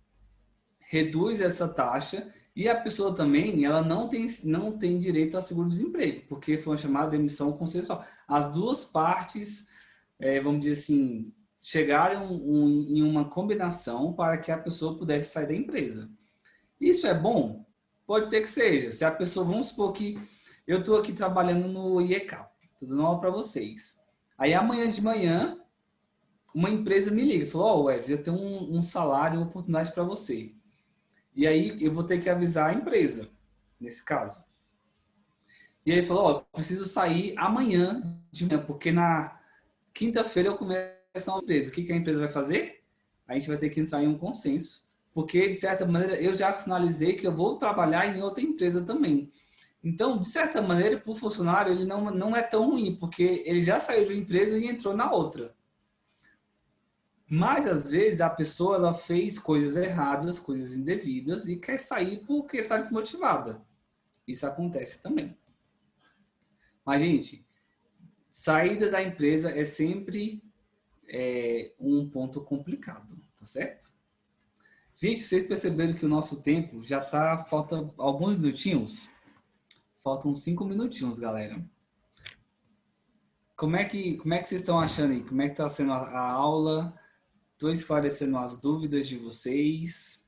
reduz essa taxa e a pessoa também, ela não tem direito a seguro-desemprego, porque foi uma chamada de demissão consensual. As duas partes, vamos dizer assim, chegaram em uma combinação para que a pessoa pudesse sair da empresa. Isso é bom? Pode ser que seja. Se a pessoa, vamos supor que eu estou aqui trabalhando no IECAP, estou dando aula para vocês. Aí amanhã de manhã, uma empresa me liga e falou, ó, Wesley, eu tenho um salário, uma oportunidade para você. E aí eu vou ter que avisar a empresa, nesse caso. E aí ele falou, ó, preciso sair amanhã de manhã, porque na quinta-feira eu começo na empresa. O que a empresa vai fazer? A gente vai ter que entrar em um consenso. Porque, de certa maneira, eu já sinalizei que eu vou trabalhar em outra empresa também. Então, de certa maneira, para o funcionário, ele não é tão ruim, porque ele já saiu de uma empresa e entrou na outra. Mas, às vezes, a pessoa ela fez coisas erradas, coisas indevidas, e quer sair porque está desmotivada. Isso acontece também. Mas, gente, saída da empresa é sempre um ponto complicado, tá certo? Gente, vocês perceberam que o nosso tempo já tá... Falta alguns minutinhos? Faltam 5 minutinhos, galera. Como é que vocês estão achando aí? Como é que está sendo a aula? Estou esclarecendo as dúvidas de vocês.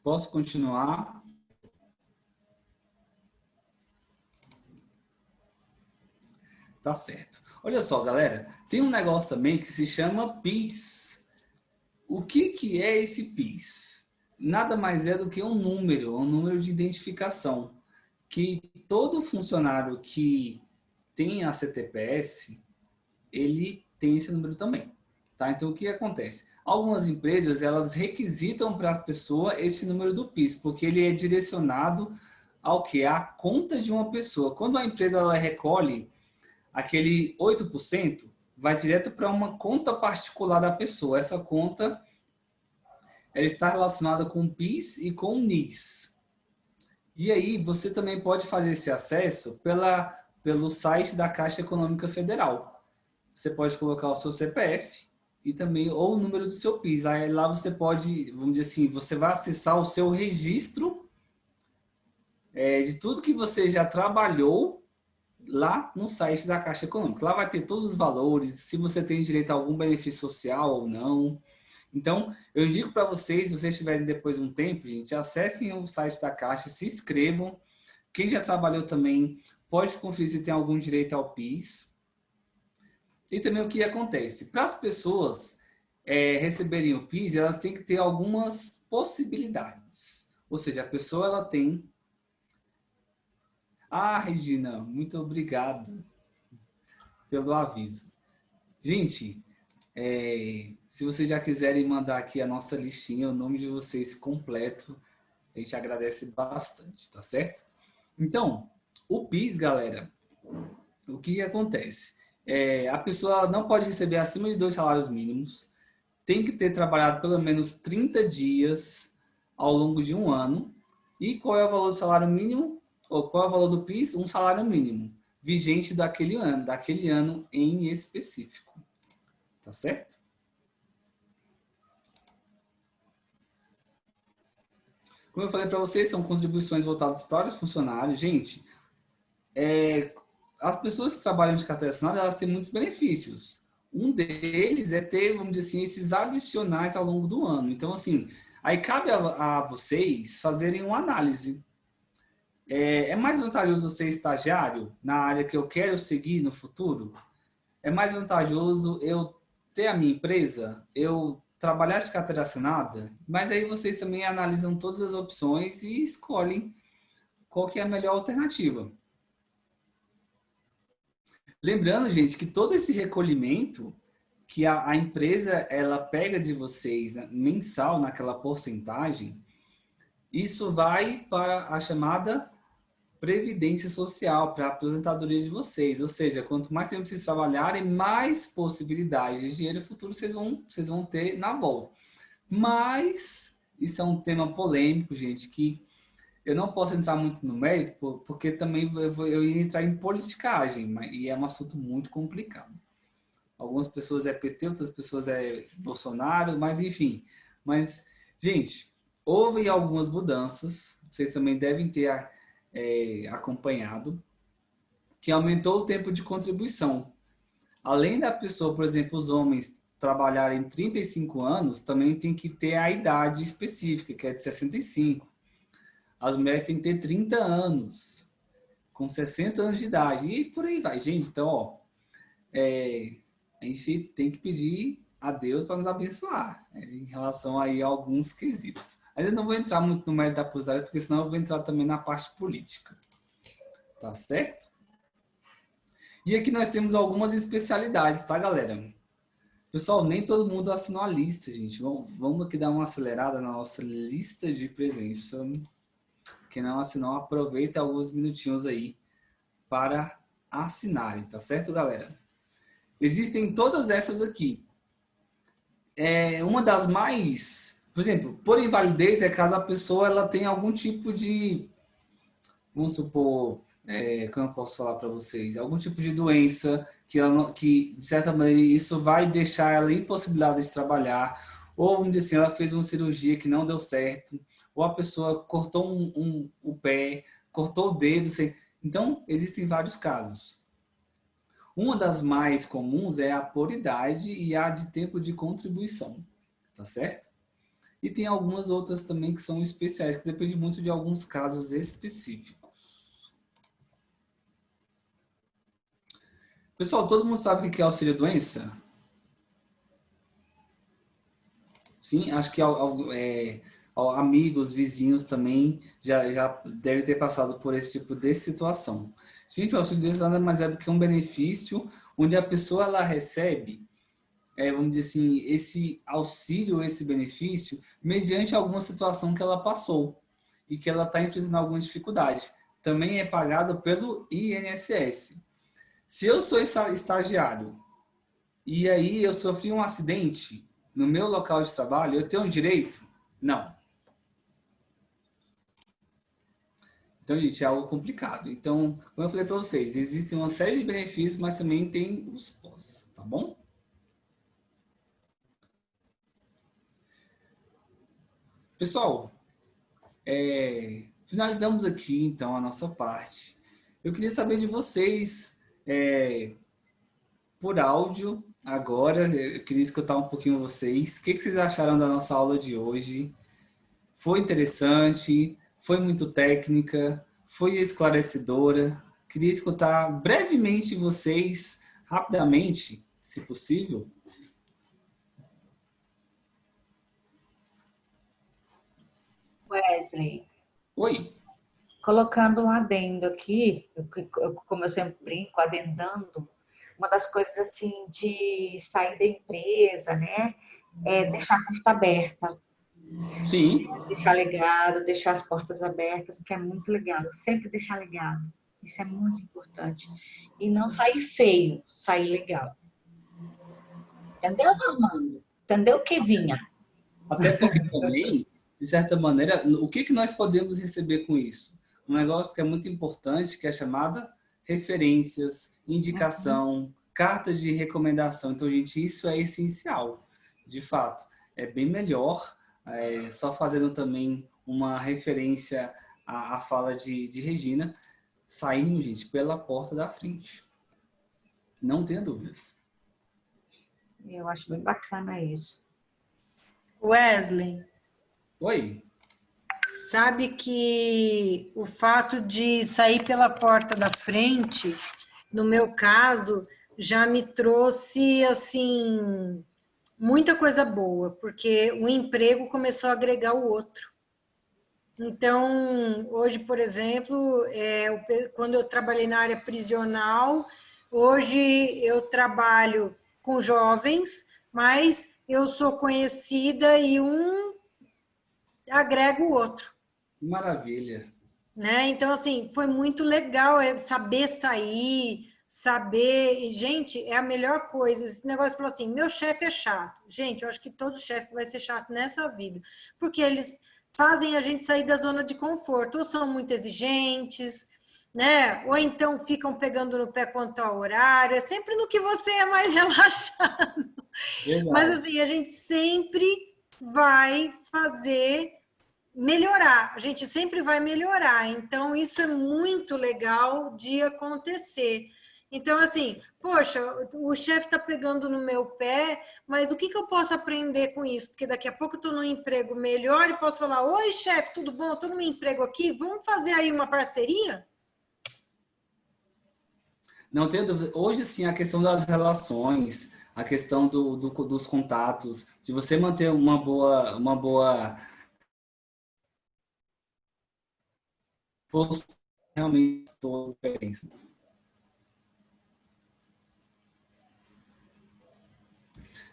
Posso continuar? Tá certo. Olha só, galera. Tem um negócio também que se chama PIS. O que é esse PIS? Nada mais é do que um número de identificação, que todo funcionário que tem a CTPS, ele tem esse número também. Tá? Então, o que acontece? Algumas empresas, elas requisitam para a pessoa esse número do PIS, porque ele é direcionado ao quê? À conta de uma pessoa. Quando a empresa ela recolhe aquele 8%, vai direto para uma conta particular da pessoa. Essa conta ela está relacionada com o PIS e com o NIS. E aí você também pode fazer esse acesso pelo site da Caixa Econômica Federal. Você pode colocar o seu CPF e também ou o número do seu PIS. Aí lá você pode, vamos dizer assim, você vai acessar o seu registro de tudo que você já trabalhou lá no site da Caixa Econômica. Lá vai ter todos os valores, se você tem direito a algum benefício social ou não. Então, eu indico para vocês, se vocês tiverem depois um tempo, gente, acessem o site da Caixa, se inscrevam. Quem já trabalhou também pode conferir se tem algum direito ao PIS. E também o que acontece? Para as pessoas receberem o PIS, elas têm que ter algumas possibilidades. Ou seja, a pessoa ela tem... Ah, Regina, muito obrigado pelo aviso. Gente, se vocês já quiserem mandar aqui a nossa listinha, o nome de vocês completo, a gente agradece bastante, tá certo? Então, o PIS, galera, o que acontece? A pessoa não pode receber acima de 2 salários mínimos, tem que ter trabalhado pelo menos 30 dias ao longo de um ano. E qual é o valor do salário mínimo? Ou qual é o valor do PIS? Um salário mínimo, vigente daquele ano em específico. Tá certo? Como eu falei para vocês, são contribuições voltadas para os funcionários. Gente, as pessoas que trabalham de carteira assinada, elas têm muitos benefícios. Um deles é ter, vamos dizer assim, esses adicionais ao longo do ano. Então, assim, aí cabe a vocês fazerem uma análise. É mais vantajoso ser estagiário na área que eu quero seguir no futuro? É mais vantajoso eu ter a minha empresa, eu trabalhar de carteira assinada? Mas aí vocês também analisam todas as opções e escolhem qual que é a melhor alternativa. Lembrando, gente, que todo esse recolhimento que a empresa ela pega de vocês, né, mensal naquela porcentagem, isso vai para a chamada previdência social, para a aposentadoria de vocês. Ou seja, quanto mais tempo vocês trabalharem, mais possibilidades de dinheiro futuro vocês vão ter na volta. Mas isso é um tema polêmico, gente, que eu não posso entrar muito no mérito, porque também eu ia entrar em politicagem, e é um assunto muito complicado. Algumas pessoas é PT, outras pessoas é Bolsonaro, mas enfim, Mas, gente, houve algumas mudanças, vocês também devem ter acompanhado, que aumentou o tempo de contribuição. Além da pessoa, por exemplo, os homens trabalharem 35 anos, também tem que ter a idade específica, que é de 65. As mulheres têm que ter 30 anos, com 60 anos de idade, e por aí vai, gente. Então, ó, a gente tem que pedir a Deus para nos abençoar, em relação aí a alguns quesitos. Mas eu não vou entrar muito no mérito da aposentada, porque senão eu vou entrar também na parte política. Tá certo? E aqui nós temos algumas especialidades, tá, galera? Pessoal, nem todo mundo assinou a lista, gente. Vamos aqui dar uma acelerada na nossa lista de presença. Quem não assinou, aproveita alguns minutinhos aí para assinarem, tá certo, galera? Existem todas essas aqui. Uma das mais... Por exemplo, por invalidez é caso a pessoa ela tenha algum tipo de... Vamos supor... como eu posso falar para vocês? Algum tipo de doença que, de certa maneira, isso vai deixar ela impossibilitada de trabalhar. Ou, vamos dizer assim, ela fez uma cirurgia que não deu certo. Ou a pessoa cortou o pé, cortou o dedo. Então, existem vários casos. Uma das mais comuns é a por idade e a de tempo de contribuição. Tá certo? E tem algumas outras também que são especiais, que depende muito de alguns casos específicos. Pessoal, todo mundo sabe o que é auxílio-doença? Sim, acho que amigos, vizinhos também já devem ter passado por esse tipo de situação. Gente, o auxílio-doença nada mais é do que um benefício onde a pessoa ela recebe, vamos dizer assim, esse auxílio, esse benefício, mediante alguma situação que ela passou e que ela está enfrentando alguma dificuldade. Também é pagado pelo INSS. Se eu sou estagiário e aí eu sofri um acidente no meu local de trabalho, eu tenho direito? Não. Então, gente, é algo complicado. Então, como eu falei para vocês, existem uma série de benefícios, mas também tem os pós, tá bom? Pessoal, finalizamos aqui, então, a nossa parte. Eu queria saber de vocês, por áudio, agora, eu queria escutar um pouquinho vocês. O que vocês acharam da nossa aula de hoje? Foi interessante? Foi muito técnica? Foi esclarecedora? Queria escutar brevemente vocês, rapidamente, se possível. Wesley, Oi. colocando um adendo aqui, como eu sempre brinco, adendando, uma das coisas assim de sair da empresa, né? É deixar a porta aberta, Sim. deixar legado, deixar as portas abertas, que é muito legal. Sempre deixar legado. Isso é muito importante. E não sair feio, sair legal. Entendeu, Normando? Entendeu o que vinha? Até porque também, de certa maneira, o que nós podemos receber com isso? Um negócio que é muito importante, que é chamada referências, indicação, carta de recomendação. Então, gente, isso é essencial, de fato. É bem melhor, só fazendo também uma referência à fala de Regina, sairmos, gente, pela porta da frente. Não tenha dúvidas. Eu acho bem bacana isso. Wesley, Oi. sabe que o fato de sair pela porta da frente, no meu caso, já me trouxe, assim, muita coisa boa, porque o emprego começou a agregar o outro. Então, hoje, por exemplo, quando eu trabalhei na área prisional, hoje eu trabalho com jovens, mas eu sou conhecida e um agrega o outro. Maravilha. Né? Então, assim, foi muito legal saber sair, saber... Gente, é a melhor coisa. Esse negócio de falar assim, meu chefe é chato. Gente, eu acho que todo chefe vai ser chato nessa vida, porque eles fazem a gente sair da zona de conforto, ou são muito exigentes, né? Ou então ficam pegando no pé quanto ao horário, é sempre no que você é mais relaxado. Verdade. Mas assim, a gente sempre vai fazer melhorar. A gente sempre vai melhorar. Então, isso é muito legal de acontecer. Então, assim, poxa, o chefe está pegando no meu pé, mas o que eu posso aprender com isso? Porque daqui a pouco eu estou num emprego melhor e posso falar, oi, chefe, tudo bom? Estou no meu emprego aqui, vamos fazer aí uma parceria? Não tenho dúvida. Hoje, sim, a questão das relações, a questão dos contatos, de você manter uma boa postura, realmente toda a diferença.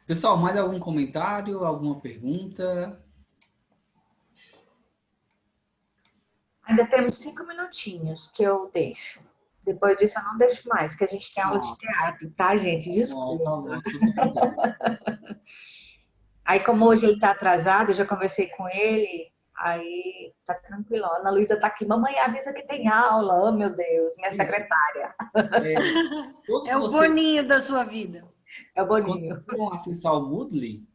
Pessoal, mais algum comentário, alguma pergunta? Ainda temos 5 minutinhos que eu deixo. Depois disso eu não deixo mais, que a gente tem aula de Ah, teatro, tá, gente? bom, Desculpa. tá bom, super bem. Aí, como hoje ele tá atrasado, eu já conversei com ele, aí tá tranquilo. A Ana Luísa tá aqui, mamãe, avisa que tem aula. Oh, meu Deus, minha secretária. É, todos É o vocês Boninho da sua vida. É o Boninho. conseguiram acessar o Moodle?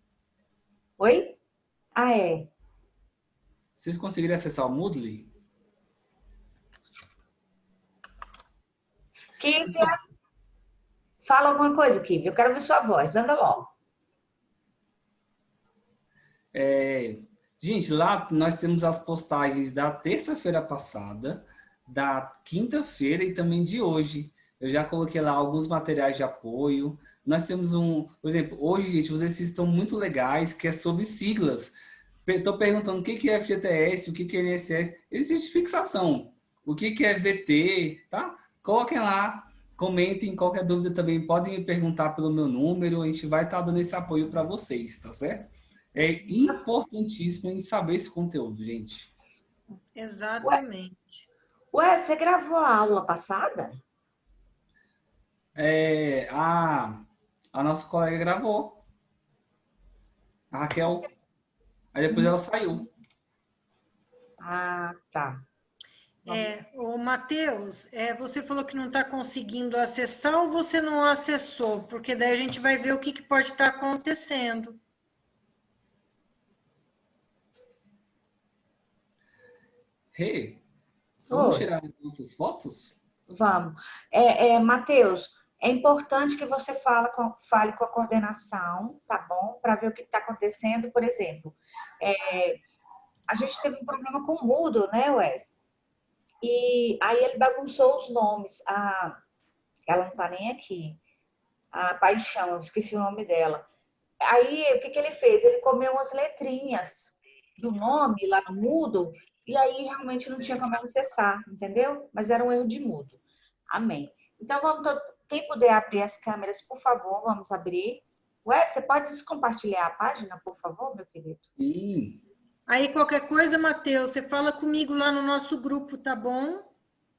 Oi? Ah, é. Vocês conseguiram acessar o Moodle? Kívia, Então, fala alguma coisa, Kívia. Eu quero ver sua voz. Anda logo. gente, lá nós temos as postagens da terça-feira passada, da quinta-feira e também de hoje. Eu já coloquei lá alguns materiais de apoio. Nós temos por exemplo, hoje, gente, os exercícios estão muito legais, que é sobre siglas. Estou perguntando o que é FGTS, o que é INSS, existe de fixação, o que é VT, tá? Coloquem lá, comentem, qualquer dúvida também podem me perguntar pelo meu número, a gente vai estar dando esse apoio para vocês, tá certo? É importantíssimo a gente saber esse conteúdo, gente. Ué, Exatamente. você gravou a aula passada? É, a nossa colega gravou, a Raquel, aí depois ela saiu. Ah, tá. O Matheus, você falou que não está conseguindo acessar ou você não acessou? Porque daí a gente vai ver o que pode estar acontecendo. Rê, vamos Oi. tirar então essas fotos? Vamos. Matheus, é importante que você fale com a coordenação, tá bom? Para ver o que está acontecendo. Por exemplo, a gente teve um problema com o Moodle, né, Wes? E aí ele bagunçou os nomes. Ela não está nem aqui. A Paixão, eu esqueci o nome dela. Aí, o que ele fez? Ele comeu umas letrinhas do nome lá no Moodle, e aí realmente não tinha como ela acessar, entendeu? Mas era um erro de Moodle. Amém. Então, quem puder abrir as câmeras, por favor, vamos abrir. Ué, você pode compartilhar a página, por favor, meu querido? Sim. Aí, qualquer coisa, Matheus, você fala comigo lá no nosso grupo, tá bom?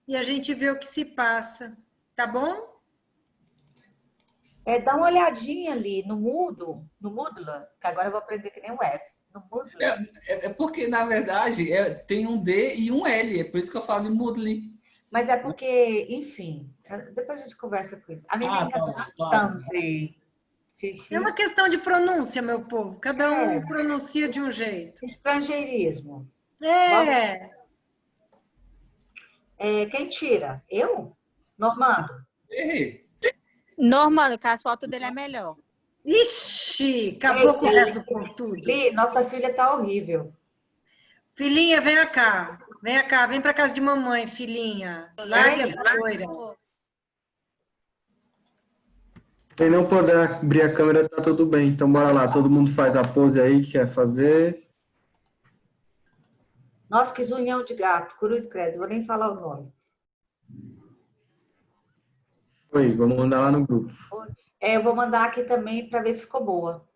E a gente vê o que se passa, tá bom? Dá uma olhadinha ali no Moodle, que agora eu vou aprender que nem o S. No Moodle. É porque, na verdade, tem um D e um L, é por isso que eu falo de Moodle. Mas é porque, enfim, depois a gente conversa com isso. A minha Ah, tá engana bom, claro. bastante. É Xixi. uma questão de pronúncia, meu povo. Cada um pronuncia de um jeito. Estrangeirismo. Vamos, É. quem tira? Eu? Normando? Errei. Normando, que as fotos dele é melhor. Ixi, acabou com o resto do povo tudo. Li, nossa filha tá horrível. Filhinha, vem cá. Vem cá, vem para casa de mamãe, filhinha. Larga essa loira. Quem não puder abrir a câmera, tá tudo bem. Então, bora lá. Todo mundo faz a pose aí que quer fazer. Nossa, que zunhão de gato, cruz credo, vou nem falar o nome. Oi, vamos mandar lá no grupo. Eu vou mandar aqui também para ver se ficou boa.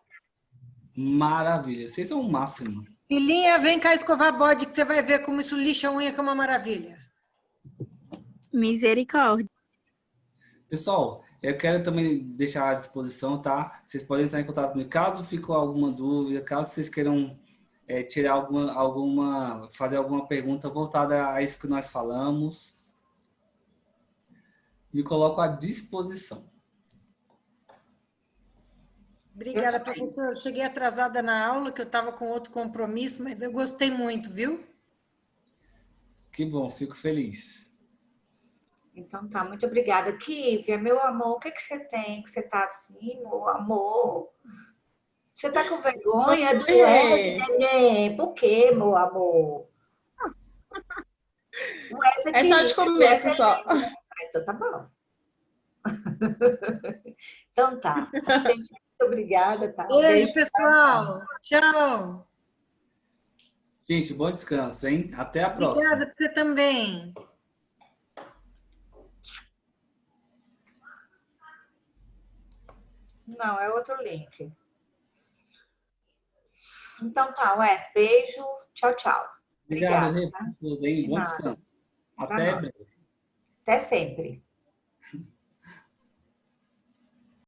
Maravilha. Vocês são o máximo. Filhinha, vem cá escovar bode, que você vai ver como isso lixa a unha, que é uma maravilha. Misericórdia. Pessoal, eu quero também deixar à disposição, tá? Vocês podem entrar em contato comigo caso ficou alguma dúvida, caso vocês queiram tirar fazer alguma pergunta voltada a isso que nós falamos. Me coloco à disposição. Obrigada, também. professor. Eu cheguei atrasada na aula, que eu estava com outro compromisso, mas eu gostei muito, viu? Que bom, fico feliz. Então tá, muito obrigada. Kívia, meu amor, o que que você tem? Que você tá assim, meu amor? Você tá com vergonha do É, Wesley, neném? Por quê, meu amor? O Wesley é só de querido, o começo Wesley... só. Ah, então tá bom. Então tá. Gente, muito obrigada, tá? Um Beijo, beijo no coração. pessoal. Tchau. Gente, bom descanso, hein? Até a próxima. Obrigada por você também. Não, é outro link. Então tá, Wes, beijo. Tchau, tchau. Obrigado, Obrigada, Rê, tá? por tudo, hein? De Bom nada. descanso. Pra Até nós. breve. Até sempre.